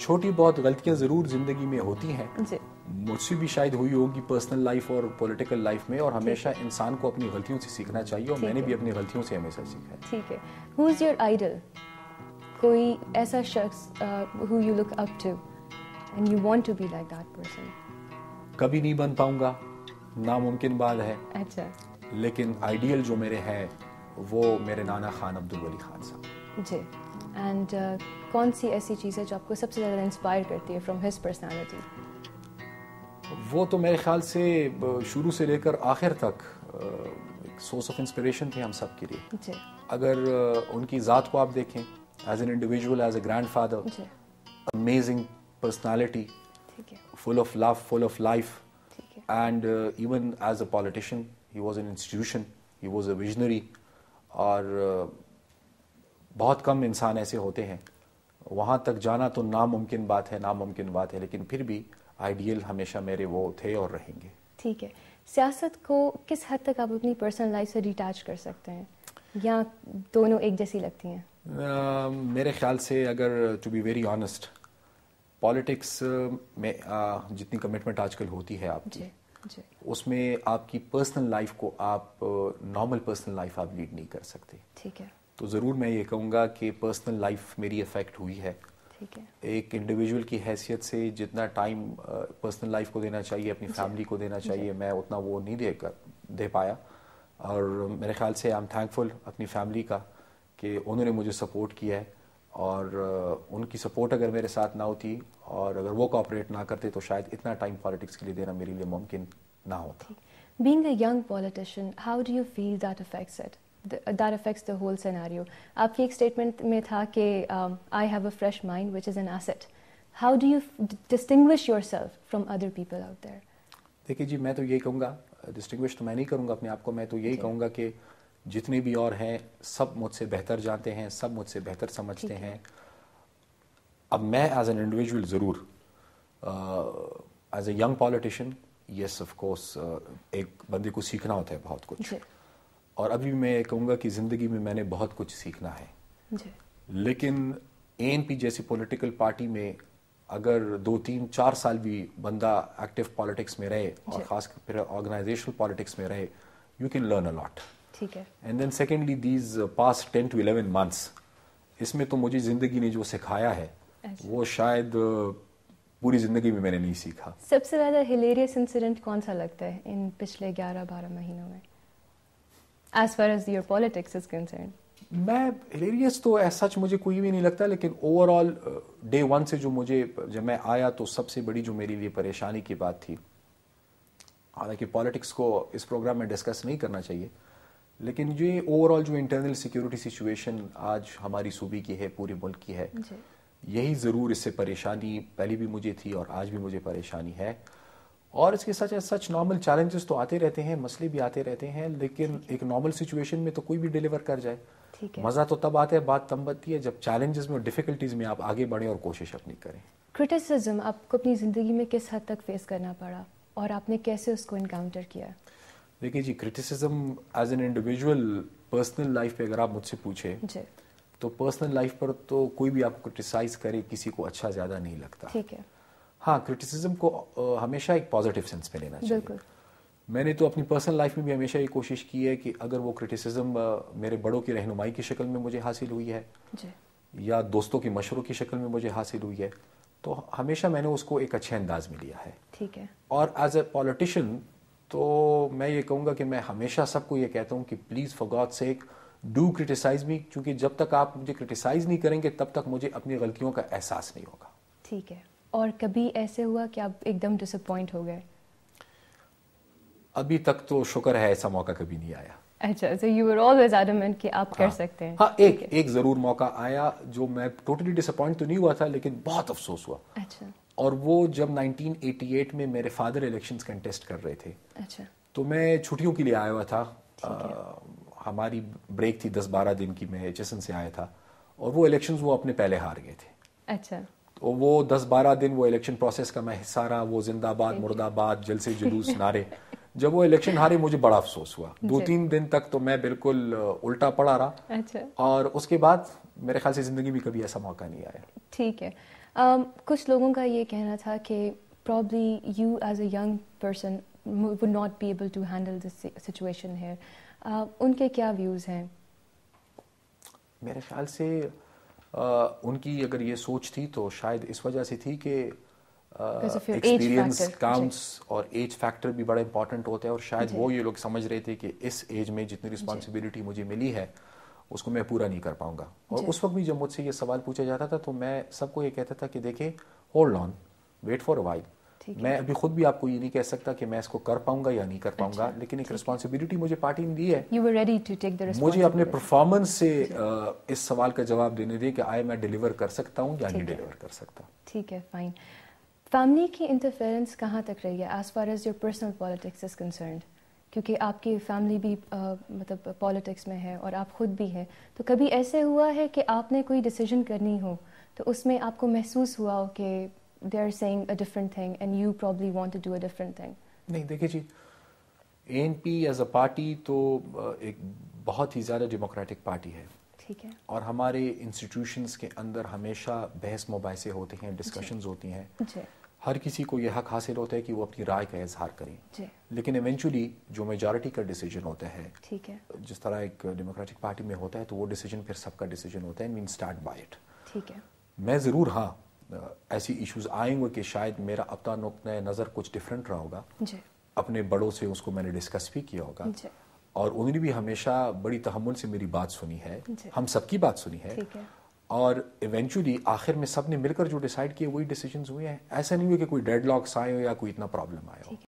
چھوٹی بہت غلطیاں ضرور زندگی میں ہوتی ہیں جی. مجھ سے بھی شاید ہوئی ہوگی پرسنل لائف اور پولیٹیکل لائف میں, اور ہمیشہ انسان کو اپنی غلطیوں سے سیکھنا چاہیے, اور میں نے بھی اپنی غلطیوں سے ہمیشہ سیکھا ہے. ٹھیک ہے. Who is your idol? کوئی ایسا شخص who you look up to and you want to be like that person. کبھی نہیں بن پاؤں گا, ناممکن بات ہے. اچھا. لیکن آئیڈیل جو میرے ہے وہ میرے نانا خان عبدالولی خان صاحب. جی. اینڈ کون سی ایسی چیز ہے جو آپ کو سب سے زیادہ انسپائر کرتی ہے فرام ہز پرسنالٹی؟ وہ تو میرے خیال سے شروع سے لے کر آخر تک ایک سورس آف انسپریشن تھے ہم سب کے لیے. جی. اگر ان کی ذات کو آپ دیکھیں, as an individual, as a grandfather فادر, جی. امیزنگ پرسنالٹی, ٹھیک ہے. full of love, full of life, ٹھیک ہے. and even as a politician he was an institution, he was a visionary. اور بہت کم انسان ایسے ہوتے ہیں, وہاں تک جانا تو ناممکن بات ہے, ناممکن بات ہے, لیکن پھر بھی آئیڈیل ہمیشہ میرے وہ تھے اور رہیں گے. ٹھیک ہے. سیاست کو کس حد تک آپ اپنی پرسنل لائف سے ڈیٹیچ کر سکتے ہیں, یا دونوں ایک جیسی لگتی ہیں؟ میرے خیال سے اگر to be very honest, politics میں جتنی کمٹمنٹ آج کل ہوتی ہے آپ کی, اس میں آپ کی پرسنل لائف کو آپ نارمل پرسنل لائف آپ لیڈ نہیں کر سکتے. ٹھیک ہے. تو ضرور میں یہ کہوں گا کہ پرسنل لائف میری افیکٹ ہوئی ہے. ٹھیک ہے. ایک انڈیویجول کی حیثیت سے جتنا ٹائم پرسنل لائف کو دینا چاہیے, اپنی فیملی کو دینا چاہیے, میں اتنا وہ نہیں دے پایا. اور میرے خیال سے آئی ایم تھینکفل اپنی فیملی کا کہ انہوں نے مجھے سپورٹ کیا ہے, اور ان کی سپورٹ اگر میرے ساتھ نہ ہوتی اور اگر وہ کوآپریٹ نہ کرتے تو شاید اتنا ٹائم پالیٹکس کے لیے دینا میرے لیے ممکن نہ ہوتا. Being a young politician, how do you feel that affects it? That affects the whole scenario. آپ کی ایک اسٹیٹمنٹ میں تھا کہ I have a fresh mind which is an asset. How do you distinguish yourself from other people out there? دیکھیے جی, میں تو یہی کہوں گا, ڈسٹنگوش تو میں نہیں کروں گا اپنے آپ کو, میں تو یہی کہوں گا کہ جتنے بھی اور ہیں سب مجھ سے بہتر جانتے ہیں, سب مجھ سے بہتر سمجھتے ہیں. اب میں ایز این انڈیویجول ضرور as a young politician, yes of course ایک بندے کو سیکھنا ہوتا ہے بہت کچھ, اور ابھی میں کہوں گا کہ زندگی میں میں نے بہت کچھ سیکھنا ہے. لیکن ANP جیسی پولیٹیکل پارٹی میں اگر 2-3-4 سال بھی بندہ ایکٹیو پالیٹکس میں رہے, اور خاص کر پھر آرگنائزیشنل پالیٹکس میں رہے, you can learn a lot. ٹھیک ہے. And then secondly these past 10 to 11 months, اس میں تو مجھے زندگی نے جو سکھایا ہے وہ شاید پوری زندگی میں نے نہیں سیکھا. سب سے زیادہ ہلیریس انسیڈنٹ کون سا لگتا ہے ان پچھلے 11-12 مہینوں میں as far as your politics is concerned? میں ہلیریس تو ایز سچ مجھے کوئی بھی نہیں لگتا, لیکن اوور آل ڈے ون سے جب میں آیا تو سب سے بڑی جو میرے لیے پریشانی کی بات تھی, حالانکہ پالیٹکس کو اس پروگرام میں ڈسکس نہیں کرنا چاہیے, لیکن یہ اوور آل جو انٹرنل سیکیورٹی سچویشن آج ہماری صوبے کی ہے, پورے ملک کی ہے, یہی ضرور اس سے پریشانی پہلے بھی مجھے تھی اور آج بھی مجھے پریشانی ہے. اور اس کے سچ نارمل چیلنجز تو آتے رہتے ہیں, مسئلے بھی آتے رہتے ہیں, لیکن ایک نارمل سچویشن میں تو کوئی بھی ڈیلیور کر جائے. مزہ تو تب آتا ہے, بات تب بنتی ہے جب چیلنجز میں اور ڈیفیکلٹیز میں آپ آگے بڑھیں اور کوشش اپنی کریں. کرٹیسزم آپ کو اپنی زندگی میں کس حد تک فیس کرنا پڑا اور آپ نے کیسے اس کو انکاؤنٹر کیا؟ دیکھیے جی, criticism as an individual personal life پہ اگر آپ مجھ سے پوچھیں تو پرسنل لائف پر تو کوئی بھی آپ کو کرٹیسائز کرے کسی کو اچھا زیادہ نہیں لگتا. ٹھیک ہے. ہاں, کرٹیسزم کو ہمیشہ ایک پازیٹیو سینس میں لینا چاہیے. میں نے تو اپنی پرسنل لائف میں بھی ہمیشہ یہ کوشش کی ہے کہ اگر وہ کرٹیسزم میرے بڑوں کی رہنمائی کی شکل میں مجھے حاصل ہوئی ہے یا دوستوں کی مشوروں کی شکل میں مجھے حاصل ہوئی ہے, تو ہمیشہ میں نے اس کو ایک اچھے انداز میں لیا ہے. ٹھیک ہے. اور ایز اے پولیٹیشین تو میں یہ کہوں گا کہ میں ہمیشہ سب کو یہ کہتا ہوں کہ please for God sake do criticise me, کیونکہ جب تک آپ مجھے کرٹیسائز نہیں کریں گے تب تک مجھے اپنی غلطیوں کا احساس نہیں ہوگا. ٹھیک ہے. اور کبھی ایسے ہوا کہ آپ ایک دم ڈس اپوائنٹ ہو گئے؟ ابھی تک تو شکر ہے ایسا موقع کبھی نہیں آیا. اچھا, so you were always adamant کہ آپ کر سکتے ہیں. ہاں, ایک ضرور موقع آیا جو میں ٹوٹلی ڈس اپوائنٹ تو نہیں ہوا تھا, لیکن بہت افسوس ہوا. اچھا. اور وہ جب 1988 میں میرے فادر الیکشنز کنٹیسٹ کر رہے تھے. اچھا. تو میں چھٹیوں کے لیے آیا ہوا تھا, ہماری بریک تھی 10-12 دن کی, میں HSN سے آیا تھا, اور وہ الیکشنز وہ اپنے پہلے ہار گئے تھے. اچھا. تو وہ 10-12 دن وہ الیکشن پروسیس کا میں حصہ رہا, وہ زندہ آباد مرد آباد جلسے جلوس نعرے. جب وہ الیکشن ہارے مجھے بڑا افسوس ہوا. 2-3 دن تک تو میں بالکل الٹا پڑا رہا. اچھا. اور اس کے بعد میرے خیال سے زندگی میں کبھی ایسا موقع نہیں آیا. ٹھیک ہے. کچھ لوگوں کا یہ کہنا تھا کہ probably you as a young person would not be able to handle this situation here. ان کے کیا ویوز ہیں؟ میرے خیال سے ان کی اگر یہ سوچ تھی تو شاید اس وجہ سے تھی کہ ایکسپیرینس کاؤنٹس اور ایج فیکٹر بھی بڑا امپورٹنٹ ہوتا ہے، اور شاید وہ یہ لوگ سمجھ رہے تھے کہ اس ایج میں جتنی رسپانسبلٹی مجھے ملی ہے اس کو میں پورا نہیں کر پاؤں گا. اور اس وقت بھی جب مجھ سے یہ سوال پوچھا جاتا تھا تو میں سب کو یہ کہتا تھا کہ دیکھیں hold on, wait for a while. میں ابھی خود بھی آپ کو یہ نہیں کہہ سکتا کہ میں اس کو کر پاؤں گا یا نہیں کر پاؤں گا، لیکن ایک رسپانسبلٹی مجھے پارٹی نے دی ہے. مجھے اپنے پرفارمنس سے اس سوال کا جواب دینے دے کہ آئے میں ڈیلیور کر سکتا ہوں یا نہیں ڈیلیور کر سکتا. ٹھیک ہے، فائن. فیملی کی انٹرفیئرنس کہاں تک رہی ہے as far as your personal politics is concerned? کیونکہ آپ کی فیملی بھی مطلب پالیٹکس میں ہے اور آپ خود بھی ہیں، تو کبھی ایسے ہوا ہے کہ آپ نے کوئی ڈیسیژن کرنی ہو تو اس میں آپ کو محسوس ہوا ہو کہ they are saying a different thing and you probably want to do a different thing? نہیں، دیکھیں جی، ANP ایز اے پارٹی تو ایک بہت ہی زیادہ ڈیموکریٹک پارٹی ہے. ٹھیک ہے. اور ہمارے انسٹیٹیوشنس کے اندر ہمیشہ بحث مباحثے ہوتے ہیں، ڈسکشنز ہوتی ہیں. ہر کسی کو یہ حق حاصل ہوتا ہے کہ وہ اپنی رائے کا اظہار کریں. لیکن ایونچولی جو میجورٹی کا ڈیسیجن ہوتا ہے، ٹھیک ہے، جس طرح ایک ڈیموکریٹک پارٹی میں ہوتا ہے، تو وہ ڈیسیجن پھر سب کا ڈیسیجن ہوتا ہے. مین اسٹارٹ بائی اٹ. ٹھیک ہے. میں ضرور ہاں ایسی ایشوز آئیں گے کہ شاید میرا اپنا نقطۂ نظر کچھ ڈفرینٹ رہا ہوگا. اپنے بڑوں سے اس کو میں نے ڈسکس بھی کیا ہوگا، اور انہوں نے بھی ہمیشہ بڑی تحمل سے میری بات سنی ہے، ہم سب کی بات سنی ہے. اور ایونچولی آخر میں سب نے مل کر جو ڈیسائیڈ کیے وہی ڈیسیجنز ہوئے ہیں. ایسا نہیں ہوئے کہ کوئی ڈیڈ لاکس آئے ہو یا کوئی اتنا پرابلم آیا ہو.